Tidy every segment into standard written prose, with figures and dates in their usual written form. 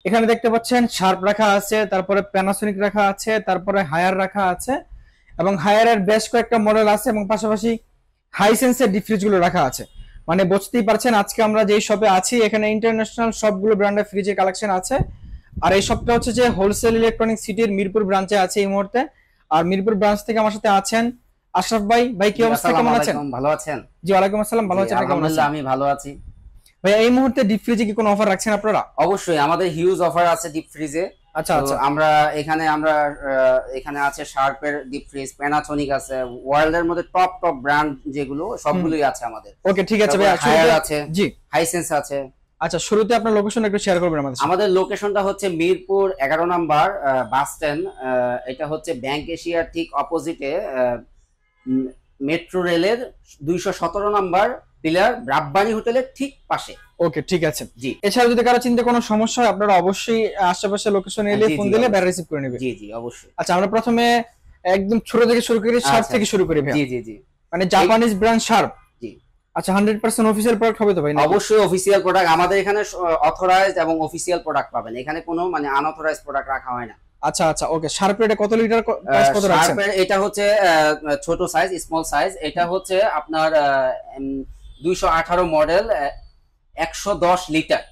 এখানে দেখতে পাচ্ছেন শার্প রাখা আছে, তারপরে প্যানাসোনিক রাখা আছে, তারপরে হায়ার রাখা আছে এবং হায়ারের বেশ কয়েকটা মডেল আছে এবং পাশাপাশি হাইসেন্সের ডিপ ফ্রিজ গুলো রাখা আছে। মানে বুঝতেই পারছেন আজকে আমরা যেই শপে আছি এখানে ইন্টারন্যাশনাল সবগুলো ব্র্যান্ডের ফ্রিজের কালেকশন আছে। আর এই শপটা হচ্ছে যে হোলসেল ইলেকট্রনিক সিটির মিরপুর ব্রাঞ্চে আছে এই মুহূর্তে। আর মিরপুর ব্রাঞ্চ থেকে আমার সাথে আছেন আশরাফ ভাই। ভাই কি অবস্থা, কেমন আছেন? ভালো আছেন? জি ওয়ালাইকুম আসসালাম, ভালো আছেন? কেমন আছেন? আমি ভালো আছি। ভাই এই মুহূর্তে ডিপ ফ্রিজে কি কোনো অফার রাখছেন আপনারা? অবশ্যই আমাদের হিউজ অফার আছে ডিপ ফ্রিজে। আচ্ছা আচ্ছা, আমরা এখানে আছে শার্পের ডিপ ফ্রিজ, প্যানাসোনিক আছে, ওয়ার্ল্ডের মধ্যে টপ ব্র্যান্ড যেগুলো সবগুলোই আছে আমাদের। ওকে ঠিক আছে ভাই, হায়ার আছে, জি হাইসেন্স আছে। আচ্ছা শুরুতে আপনার লোকেশনটা একটু শেয়ার করবেন আমাদের সাথে। আমাদের লোকেশনটা হচ্ছে মিরপুর 11 নাম্বার বাস স্ট্যান্ড। এটা হচ্ছে ব্যাংক এশিয়ার ঠিক অপোজিটে মেট্রো রেলের 217 নাম্বার পিলার, রাব্বানি হোটেলের ঠিক পাশে। ওকে ঠিক আছে জি। এছাড়া যদি কারো চিন্তা কোনো সমস্যা হয় আপনারা অবশ্যই আশেপাশে লোকেশন এলে ফোন দিলে ব্যারা রিসিভ করে নেবে। জি জি অবশ্যই। আচ্ছা আমরা প্রথমে একদম ছোট থেকে শুরু করি, শার্প থেকে শুরু করি ভাই। জি জি জি, মানে জাপানিজ ব্র্যান্ড শার্প। জি আচ্ছা 100% অফিশিয়াল প্রোডাক্ট হবে তো ভাই? অবশ্যই অফিশিয়াল প্রোডাক্ট। আমাদের এখানে অথরাইজড এবং অফিশিয়াল প্রোডাক্ট পাবেন, এখানে কোনো মানে আনঅথরাইজড প্রোডাক্ট রাখা হয় না। আচ্ছা আচ্ছা ওকে। শার্পের এটা কত লিটার প্রাইস কত রাখছেন? শার্পের এটা হচ্ছে ছোট সাইজ, স্মল সাইজ। এটা হচ্ছে আপনার 218 মডেল, 110 লিটার।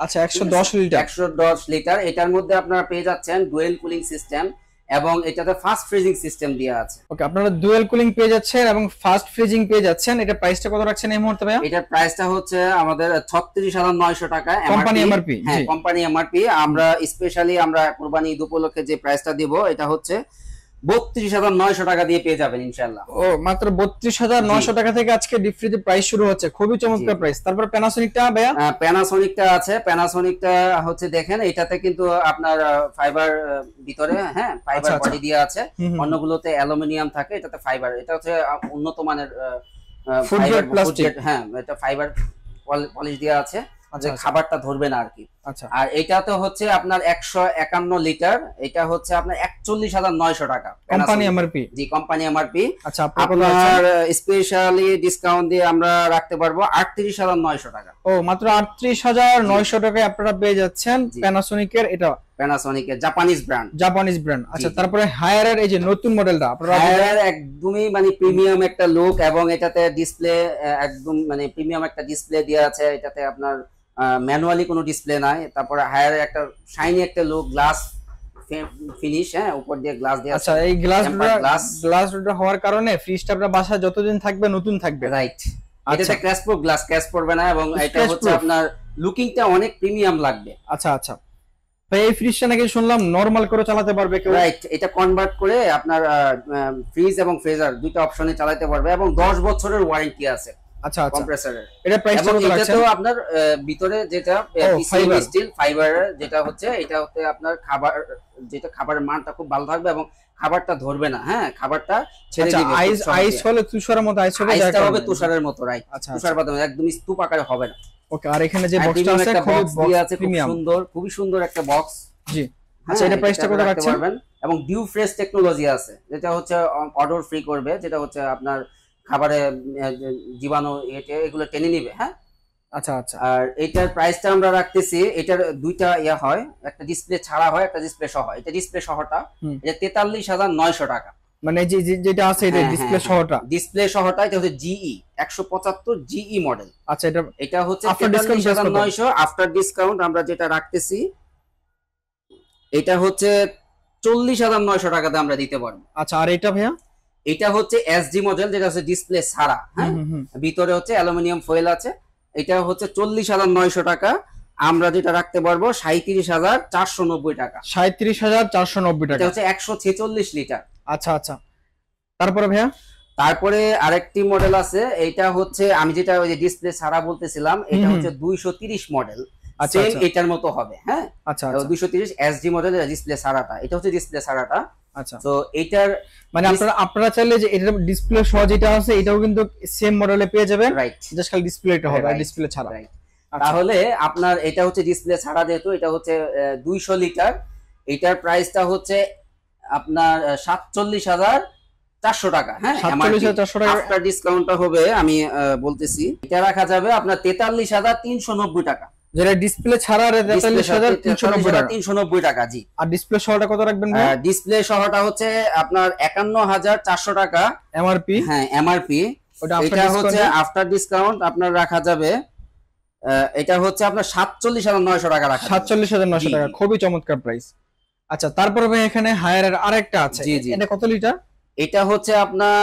আচ্ছা 110 লিটার। 110 লিটার। এটার মধ্যে আপনারা পেয়ে যাচ্ছেন ডুয়েল কুলিং সিস্টেম এবং এটাতে ফাস্ট ফ্রিজিং সিস্টেম দেওয়া আছে। ওকে আপনারা ডুয়াল কুলিং পেয়ে যাচ্ছেন এবং ফাস্ট ফ্রিজিং পেয়ে যাচ্ছেন। এটা প্রাইসটা কত রাখছেন এই মুহূর্তে ভাই? এটার প্রাইসটা হচ্ছে আমাদের 36,900 টাকা কোম্পানি এমআরপি। হ্যাঁ কোম্পানি এমআরপি। আমরা স্পেশালি আমরা কুরবানি ঈদ উপলক্ষে যে প্রাইসটা দেব এটা হচ্ছে 32,900 টাকা দিয়ে পেয়ে যাবেন ইনশাআল্লাহ। ও মাত্র 32,900 টাকা থেকে আজকে ডিপ ফ্রিজের প্রাইস শুরু হচ্ছে, খুবই চমৎকার প্রাইস। তারপর প্যানাসোনিকটা ভাইয়া? প্যানাসোনিকটা আছে। প্যানাসোনিকটা হচ্ছে দেখেন এটাতে কিন্তু আপনার ফাইবার ভিতরে, হ্যাঁ ফাইবার বডি দেওয়া আছে। অন্যগুলোতে অ্যালুমিনিয়াম থাকে, এটাতে ফাইবার। এটা হচ্ছে উন্নত মানের ফুড গ্রেড প্লাস্টিক। হ্যাঁ এটা ফাইবার পলিশ দেওয়া আছে, যে খাবারটা ধরবে না আর কি। আচ্ছা আর এটাতে হচ্ছে আপনার 151 লিটার। এটা হচ্ছে আপনার 41,900 টাকা কোম্পানি এমআরপি। জি কোম্পানি এমআরপি। আচ্ছা আপনার স্পেশালি ডিসকাউন্ট দিয়ে আমরা রাখতে পারবো 38,900 টাকা। ও মাত্র 38,900 টাকায় আপনারা পেয়ে যাচ্ছেন প্যানাসোনিকের। এটা প্যানাসোনিকের জাপানিজ ব্র্যান্ড। Japanese brand. আচ্ছা তারপরে হায়ারের এই যে নতুন মডেলটা আপনারা? হায়ারের একদমই মানে প্রিমিয়াম একটা লুক এবং এটাতে ডিসপ্লে একদম মানে প্রিমিয়াম একটা ডিসপ্লে দেওয়া আছে। এটাতে আপনার ম্যানুয়ালি কোনো ডিসপ্লে নাই। তারপরে হায়ারের একটা শাইনি একটা লুক, গ্লাস ফিনিশ, হ্যাঁ উপর দিয়ে গ্লাস দেওয়া আছে। আচ্ছা এই গ্লাস হওয়ার কারণে ফ্রিজটা আপনার বাসায় যতদিন থাকবে নতুন থাকবে। রাইট। এটাতে ক্র্যাশ প্রুফ গ্লাস, ক্র্যাশ পড়বে না এবং এটা হচ্ছে আপনার লুকিংটা অনেক প্রিমিয়াম লাগবে। আচ্ছা আচ্ছা ভাই এই ফ্রিজটা নাকি শুনলাম নরমাল করে চালাতে পারবে কেউ? রাইট, এটা কনভার্ট করে আপনার ফ্রিজ এবং ফ্রিজার দুটো অপশনে চালাতে পারবে এবং 10 বছরের ওয়ারেন্টি আছে। আচ্ছা আচ্ছা কম্প্রেসরের। এটা প্রাইস কত লাগছে? এটা তো আপনার ভিতরে যেটা স্টিল ফাইবারের যেটা হচ্ছে, এটা হচ্ছে আপনার খাবার, যেটা খাবারের মানটা খুব ভালো থাকবে এবং খাবারটা ধরবে না। হ্যাঁ খাবারটা ছেড়ে দিবে। আইস হলে তুষারের মতো আইস হবে, আইসটা হবে তুষারের মতো। রাইট, আচ্ছা তুষার বাদে একদম স্তূপ আকারে হবে না। ওকে আর এখানে যে বক্সটা আছে খুব সুন্দর, খুবই সুন্দর একটা বক্স। জি আচ্ছা এটা প্রাইসটা কত রাখছেন? এবং ডিউ ফ্রেশ টেকনোলজি আছে, যেটা হচ্ছে অডর ফ্রি করবে, যেটা হচ্ছে আপনার খাবারে জীবাণু এগুলো টেনে নিবে। হ্যাঁ আচ্ছা আচ্ছা। আর এটার প্রাইসটা আমরা রাখতেছি, এটার দুইটা ইয়া হয়, একটা ডিসপ্লে ছাড়া হয়, একটা ডিসপ্লে সহ। এটা ডিসপ্লে সহটা এটা 43,900 টাকা। মানে যেটা আছে এটা ডিসপ্লে সহটা? ডিসপ্লে সহটা এটা হচ্ছে জিই 175 জিই মডেল। আচ্ছা এটা হচ্ছে 43,900। আফটার ডিসকাউন্ট আমরা যেটা রাখতেছি এটা হচ্ছে 40,900 টাকাতে আমরা দিতে পারবো। আচ্ছা আর এটা ভাইয়া? এটা হচ্ছে এসডি মডেল, যেটা হচ্ছে ডিসপ্লে ছাড়া। হ্যাঁ ভিতরে হচ্ছে অ্যালুমিনিয়াম ফয়েল আছে। এটা হচ্ছে 40,900 টাকা। আমরা যেটা রাখতে পারবো 37,490 টাকা। 37,490 টাকা। এটা হচ্ছে 146 লিটার। আচ্ছা আচ্ছা তারপরে ভাইয়া? তারপরে আরেকটি মডেল আছে, এটা হচ্ছে আমি যেটা ওই যে ডিসপ্লে ছাড়া বলতেছিলাম, এটা হচ্ছে 230 মডেল। আচ্ছা এটার মতো হবে। হ্যাঁ আচ্ছা 230 এসডি মডেল, ডিসপ্লে ছাড়াটা। এটা হচ্ছে ডিসপ্লে ছাড়াটা। আচ্ছা তো এটার মানে আপনারা চাইলে যে এটা ডিসপ্লে সহ যেটা আছে এটাও কিন্তু সেম মডেলে পেয়ে যাবেন। রাইট, জাস্ট খালি ডিসপ্লেটা হবে আর ডিসপ্লে ছাড়া। তাহলে আপনার এটা হচ্ছে ডিসপ্লে ছাড়া, যেহেতু এটা হচ্ছে 200 লিটার। এটার প্রাইসটা হচ্ছে আপনার 47,400 টাকা। হ্যাঁ 47,400 টাকা। আফটার ডিসকাউন্টটা হবে আমি বলতেছি, এটা রাখা যাবে আপনার 43,390 টাকা। যেটা ডিসপ্লে ছাড়া 43,390 টাকা। 390 টাকা, জি। আর ডিসপ্লে সহটা কত রাখবেন ভাই? ডিসপ্লে সহটা হচ্ছে আপনার 51,400 টাকা এমআরপি। হ্যাঁ, এমআরপি। এটা হচ্ছে আফটার ডিসকাউন্ট আপনার রাখা যাবে, এটা হচ্ছে আপনার 47,900 টাকা রাখা। 47,900 টাকা, খুবই চমৎকার প্রাইস। আচ্ছা, তারপরে ভাই এখানে হায়ারের আরেকটা আছে, এটা কত লিটার? এটা হচ্ছে আপনার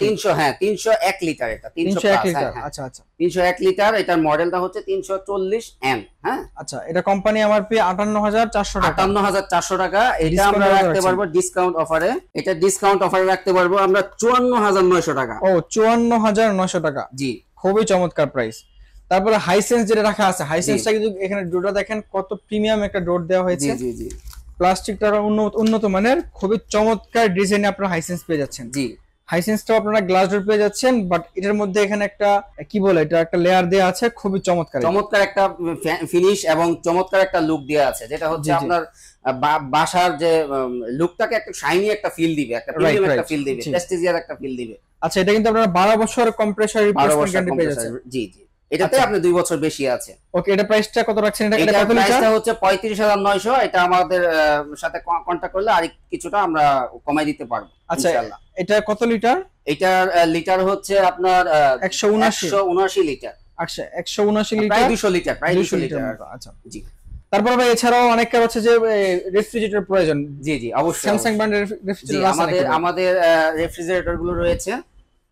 300, হ্যাঁ 301 লিটার, এটা 301 লিটার। আচ্ছা আচ্ছা, 301 লিটার, এটার মডেলটা হচ্ছে 340N। হ্যাঁ, আচ্ছা, এটা কোম্পানি এমআরপি 58,400 টাকা। 58,400 টাকা। এটা আমরা রাখতে পারবো ডিসকাউন্ট অফারে, এটা ডিসকাউন্ট অফারে রাখতে পারবো আমরা 54,900 টাকা। ও, 54,900 টাকা, জি, খুবই চমৎকার প্রাইস। তারপরে হাইসেন্স যেটা রাখা আছে, হাইসেন্সটা কিন্তু এখানে ডোরটা দেখেন কত প্রিমিয়াম একটা ডোর দেওয়া হয়েছে। জি জি, প্লাস্টিকটা উন্নত মানের, খুবই চমৎকার ডিজাইনে আপনারা হাইসেন্স পেয়ে যাচ্ছেন। জি, হাইসেন্সটাও আপনারা গ্লাস ডোর পেয়ে যাচ্ছেন, বাট এটার মধ্যে এখানে একটা কি বলে, এটা একটা লেয়ার দেওয়া আছে, খুবই চমৎকার একটা ফিনিশ এবং চমৎকার একটা লুক দেওয়া আছে, যেটা হচ্ছে আপনার বাসার যে লুকটাকে একটা শাইনি একটা ফিল দিবে, একটা প্রিমিয়াম একটা ফিল দিবে, প্রেস্টিজিয়াস একটা ফিল দিবে। আচ্ছা, এটা কিন্তু আপনারা 12 বছর কম্প্রেসর রিপ্লেসমেন্ট গ্যারান্টি পেয়ে যাচ্ছেন। জি জি, এটাতে আপনি 2 বছর বেশি আছে। ওকে, এটা প্রাইসটা কত রাখছেন? এটা কত লিটার? প্রাইসটা হচ্ছে 35,900। এটা আমাদের সাথে কন্টাক্ট করলে আর কিছুটা আমরা কমাই দিতে পারবো ইনশাআল্লাহ। এটা কত লিটার? এটার লিটার হচ্ছে আপনার 179 লিটার। আচ্ছা, 179 লিটার, প্রায় 200 লিটার, প্রায় 200 লিটার। আচ্ছা, জি। তারপর ভাই এছাড়াও অনেকের আছে যে রেফ্রিজারেটর প্রয়োজন। জি জি, অবশ্যই স্যামসাং ব্র্যান্ডের রেফ্রিজারেটর আছে, আমাদের রেফ্রিজারেটর গুলো রয়েছে,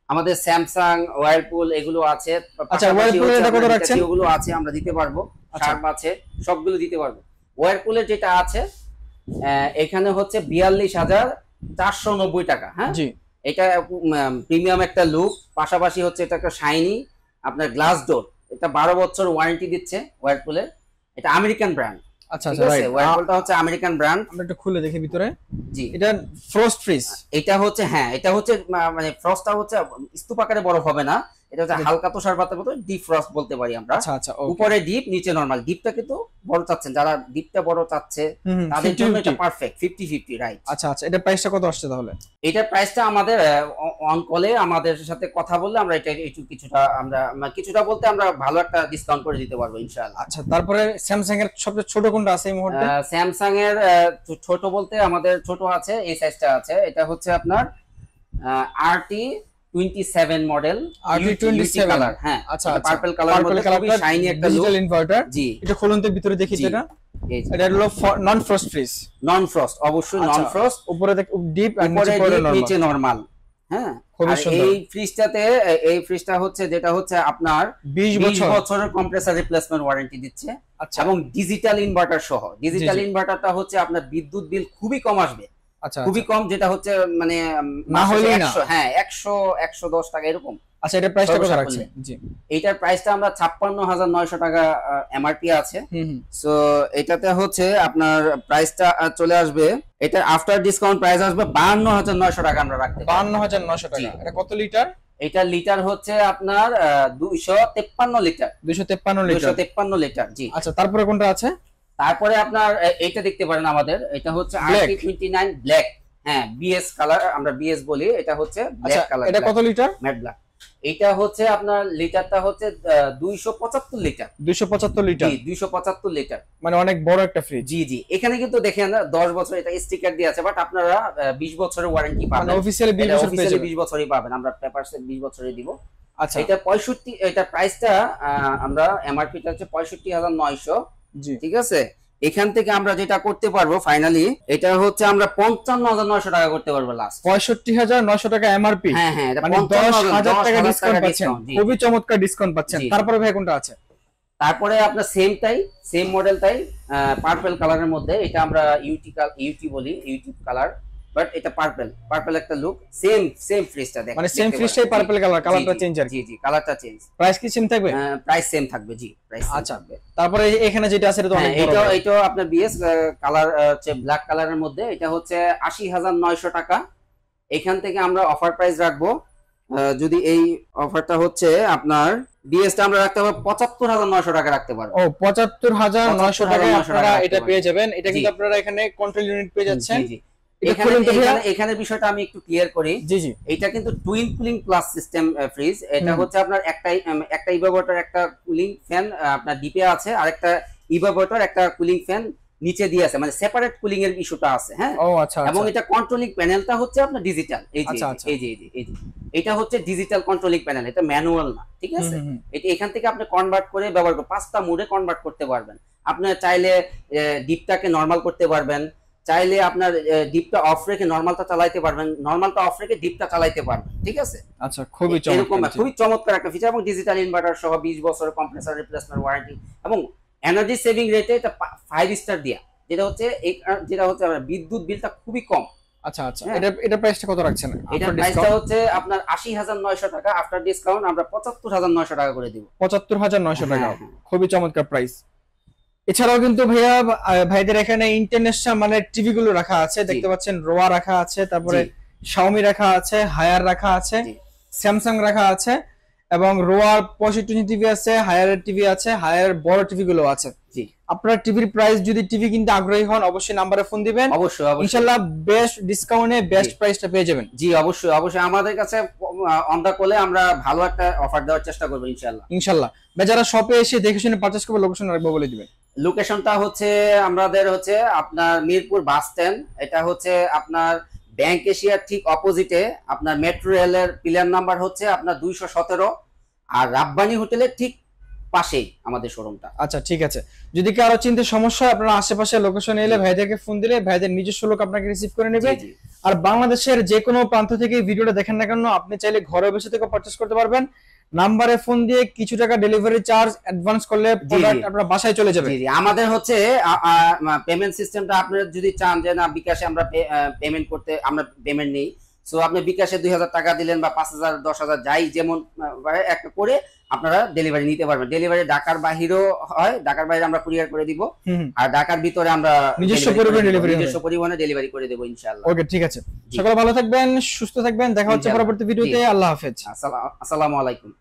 আমাদের স্যামসাং, ওয়ারপুল এগুলো আছে। আচ্ছা, ওয়ারপুল এটা কত রাখছেন? এগুলো আছে, আমরা দিতে পারবো, শার্প আছে, সবগুলো দিতে পারবো। ওয়ারপুলের যেটা আছে এখানে হচ্ছে 42,490 টাকা। হ্যাঁ, জি, এটা প্রিমিয়াম একটা লুক, পাশাপাশি হচ্ছে এটা একটা শাইনি আপনার গ্লাস ডোর। এটা 12 বছর ওয়ারেন্টি দিচ্ছে ওয়ারপুলের, এটা আমেরিকান ব্র্যান্ড। আচ্ছা আচ্ছা, রাইট, ওয়ারপুলটা হচ্ছে আমেরিকান ব্র্যান্ড। আমরা একটু খুলে দেখি ভিতরে। জি, এটা ফ্রস্ট ফ্রিজ। এটা হচ্ছে, হ্যাঁ, এটা হচ্ছে মানে ফ্রস্টটা হচ্ছে স্তূপ আকারে বরফ হবে না, এটা হচ্ছে হালকা তুষারপাতের মতো ডিপ ফ্রস্ট বলতে পারি আমরা। আচ্ছা আচ্ছা, উপরে ডিপ, নিচে নরমাল। ডিপটা কিন্তু বড় চাচ্ছেন, যারা ডিপটা বড় চাচ্ছে তাদের জন্য এটা পারফেক্ট, 50-50, রাইট। আচ্ছা আচ্ছা, এটা প্রাইসটা কত আসছে তাহলে? এটার প্রাইসটা আমাদের অন কলে আমাদের সাথে কথা বললে আমরা এটা কিছুটা বলতে আমরা ভালো একটা ডিসকাউন্ট করে দিতে পারবো ইনশাআল্লাহ। আচ্ছা, তারপরে স্যামসাং এর সবচেয়ে ছোট কোনটা আছে এই মুহূর্তে? স্যামসাং এর ছোট বলতে আমাদের ছোট আছে, এই সাইজটা আছে, এটা হচ্ছে আপনার RT27 মডেল, RT27 কালার। হ্যাঁ, আচ্ছা, পার্পল কালার মধ্যে খুবই শাইনি একটা ডিজিটাল ইনভার্টার। জি, এটা খুলুন তো, ভিতরে দেখি যেটা। এটা হলো নন ফ্রস্ট ফ্রিজ। নন ফ্রস্ট, অবশ্যই নন ফ্রস্ট। উপরে ডিপ আর নিচে নরমাল। হ্যাঁ, খুবই সুন্দর। এই ফ্রিজটা হচ্ছে যেটা হচ্ছে আপনার 20 বছরের কম্প্রেসর রিপ্লেসমেন্ট ওয়ারেন্টি দিচ্ছে। আচ্ছা, এবং ডিজিটাল ইনভার্টার সহ। ডিজিটাল ইনভার্টারটা হচ্ছে আপনার বিদ্যুৎ বিল খুবই কম আসবে। আচ্ছা, খুবই কম, যেটা হচ্ছে মানে না হলেই না, হ্যাঁ 100-110 টাকা এরকম। আচ্ছা, এটা প্রাইসটা কত রাখছেন? জি, এটার প্রাইসটা আমরা 56,900 টাকা এমআরপি আছে। সো এটাতে হচ্ছে আপনার প্রাইসটা চলে আসবে, এটা আফটার ডিসকাউন্ট প্রাইস আসবে 52,900 টাকা আমরা রাখতে। 52,900 টাকা। এটা কত লিটার? এটা লিটার হচ্ছে আপনার 253 লিটার। 253 লিটার, জি। আচ্ছা, তারপরে কোনটা আছে? তারপরে আপনার এটা দেখতে পারেন আমাদের, এটা হচ্ছে RT29 ব্ল্যাক। হ্যাঁ, বিএস কালার, আমরা বিএস বলি, এটা হচ্ছে ব্ল্যাক কালার। এটা কত লিটার? Matte black. এটা হচ্ছে আপনার লিটারটা হচ্ছে 275 লিটার। 275 লিটার, জি, 275 লিটার, মানে অনেক বড় একটা ফ্রিজ। জি জি, এখানে কিন্তু দেখেন 10 বছর এটা স্টিকার দিয়ে আছে, বাট আপনারা 20 বছরের ওয়ারেন্টি পাবেন। মানে অফিশিয়ালি 20 বছর পেয়ে যাবেন। 20 বছরই পাবেন, আমরা পেপারসে 20 বছরই দিব। আচ্ছা, এটা 65, এটা প্রাইসটা আমরা এমআরপিটা হচ্ছে 65,900। জি, ঠিক আছে। এখান থেকে আমরা যেটা করতে পারবো ফাইনালি, এটা হচ্ছে আমরা 55,900 টাকা করতে পারবো লাস্ট। 65,900 টাকা এমআরপি। হ্যাঁ হ্যাঁ, মানে 10,000 টাকা ডিসকাউন্ট পাচ্ছেন, খুবই চমৎকার ডিসকাউন্ট পাচ্ছেন। তারপরে ভাই কোনটা আছে? তারপরে আপনার সেম মডেলটাই পার্পল কালারের মধ্যে, এটা আমরা ইউটি বলি, ইউটিউব কালার, বাট এটা পার্পল একটা লুক। সেম ফ্রিজটা দেখেন, মানে সেম ফ্রিজটাই পার্পল কালারটা চেঞ্জ আর জি জি, কালারটা চেঞ্জ। প্রাইস কি সেম থাকবে? প্রাইস সেম থাকবে, জি, প্রাইস আচ্ছা। তারপরে এখানে যেটা আছে এটা তো অনেক বড়। এটা আপনার বিএস কালার হচ্ছে ব্ল্যাক কালারের মধ্যে, এটা হচ্ছে 80,900 টাকা। এখান থেকে আমরা অফার প্রাইস রাখবো, যদি এই অফারটা হচ্ছে আপনার বিএসটা আমরা রাখতে পারবো 75,900 টাকা রাখতে পারবো। ও, 75,900 টাকা আপনারা এটা পেয়ে যাবেন। এটা কিন্তু আপনারা এখানে কন্ট্রোল ইউনিট পেয়ে যাচ্ছেন। এটা খুলুন তো ভাইয়া। এখানে বিষয়টা আমি একটু ক্লিয়ার করি। জি জি, এটা কিন্তু twin cooling plus system fridge. এটা হচ্ছে আপনার একটা ইভাপোরেটর একটা কুলিং ফ্যান আপনার ডিপে আছে, আর একটা ইভাপোরেটর একটা কুলিং ফ্যান নিচে দিয়ে আছে, মানে সেপারেট কুলিং এর ইস্যুটা আছে। হ্যাঁ, ও আচ্ছা এবং আচ্ছা এটা কন্ট্রোলিং প্যানেলটা হচ্ছে আপনার ডিজিটাল। এই যে আচ্ছা, আচ্ছা। এই যে এটা হচ্ছে ডিজিটাল কন্ট্রোলিং প্যানেল, এটা ম্যানুয়াল না, ঠিক আছে? এটা এখান থেকে আপনি কনভার্ট করে ব্যবহার করে 5টা মোডে কনভার্ট করতে পারবেন। আপনি চাইলে ডিপটাকে নরমাল করতে পারবেন, চাইলে আপনার ডিপটা অফ রেখে নরমালটা চালাইতে পারবেন, নরমালটা অফ রেখে ডিপটা চালাইতে পারবেন, ঠিক আছে? আচ্ছা, খুবই এরকম চমৎকার। খুবই চমৎকার একটা ফিচার, এবং ডিজিটাল ইনভার্টার সহ 20 বছরের কম্প্রেসর রিপ্লেসমেন্ট ওয়ারেন্টি, এবং এনার্জি সেভিং রেটে এটা 5 স্টার দিয়া, যেটা হচ্ছে আপনার বিদ্যুৎ বিলটা খুবই কম। আচ্ছা আচ্ছা, এটা প্রাইসটা কত রাখছেন? এটার প্রাইসটা হচ্ছে আপনার 80,900 টাকা, আফটার ডিসকাউন্ট আমরা 75,900 টাকা করে দিব। 75,900 টাকা, হ্যাঁ। খুবই চমৎকার প্রাইস। এছাড়াও কিন্তু ভাইয়া ভাইদের এখানে ইন্টারন্যাশনাল মানে টিভি গুলো রাখা আছে, দেখতে পাচ্ছেন রোয়া রাখা আছে, তারপরে শাওমি রাখা আছে, হায়ার রাখা আছে, স্যামসাং রাখা আছে, এবং রোয়ার 65 ইঞ্চি টিভি আছে, হায়ারের টিভি আছে, হায়ার বড় টিভি গুলো আছে। জি, আপনার টিভির প্রাইস যদি টিভি কিনতে আগ্রহী হন অবশ্যই নাম্বারে ফোন দিবেন, অবশ্যই অবশ্যই ইনশাআল্লাহ বেস্ট ডিসকাউন্টে বেস্ট প্রাইসটা পেয়ে যাবেন। জি, অবশ্যই অবশ্যই আমাদের কাছে অন দা কলে আমরা ভালো একটা অফার দেওয়ার চেষ্টা করব ইনশাআল্লাহ। ইনশাআল্লাহ। যারা শপে এসে দেখে শুনে পারচেজ করবে লোকেশন আরেকবার বলে দিবেন। লোকেশনটা হচ্ছে আমাদের হচ্ছে আপনার মিরপুর বাস স্ট্যান্ড, এটা হচ্ছে আপনার ব্যাংক এশিয়ার ঠিক অপোজিটে, আপনার মেট্রো রেলের পিলার নাম্বার হচ্ছে আপনার 217, আর রাব্বানি হোটেলের ঠিক পাশেই আমাদের শোরুমটা। আচ্ছা ঠিক আছে, যদি কারো চিনতে সমস্যা হয় আপনারা আশেপাশে লোকেশনে এলে ভাইদেরকে ফোন দিলে ভাইদের নিজস্ব লোক আপনাকে রিসিভ করে নেবে। জি, জি। আর বাংলাদেশের যে কোনো প্রান্ত থেকে ভিডিওটা দেখেন না কেন আপনি চাইলে ঘরে বসে থেকে পারচেজ করতে পারবেন। নাম্বারে ফোন দিয়ে কিছু টাকা ডেলিভারি চার্জ অ্যাডভান্স করলে প্রোডাক্ট আপনার বাসায় চলে যাবে। জি জি, আমাদের হচ্ছে পেমেন্ট সিস্টেমটা আপনারা যদি চান যে না বিকাশে আমরা পেমেন্ট করতে, আমরা পেমেন্ট নেই, সো আপনি বিকাশে 2,000 টাকা দিলেন বা 5,000 10,000 যাই যেমন একটা করে আপনারা ডেলিভারি নিতে পারবেন। ডেলিভারি ঢাকার বাহিরেও হয়, ঢাকার বাইরে আমরা কুরিয়ার করে দিব, আর ঢাকার ভিতরে আমরা নিজস্ব পরিবহনে ডেলিভারি করে দেব ইনশাআল্লাহ। ওকে ঠিক আছে, সকলে ভালো থাকবেন, সুস্থ থাকবেন, দেখা হচ্ছে পরবর্তী ভিডিওতে। আল্লাহ হাফেজ, আসসালামু আলাইকুম।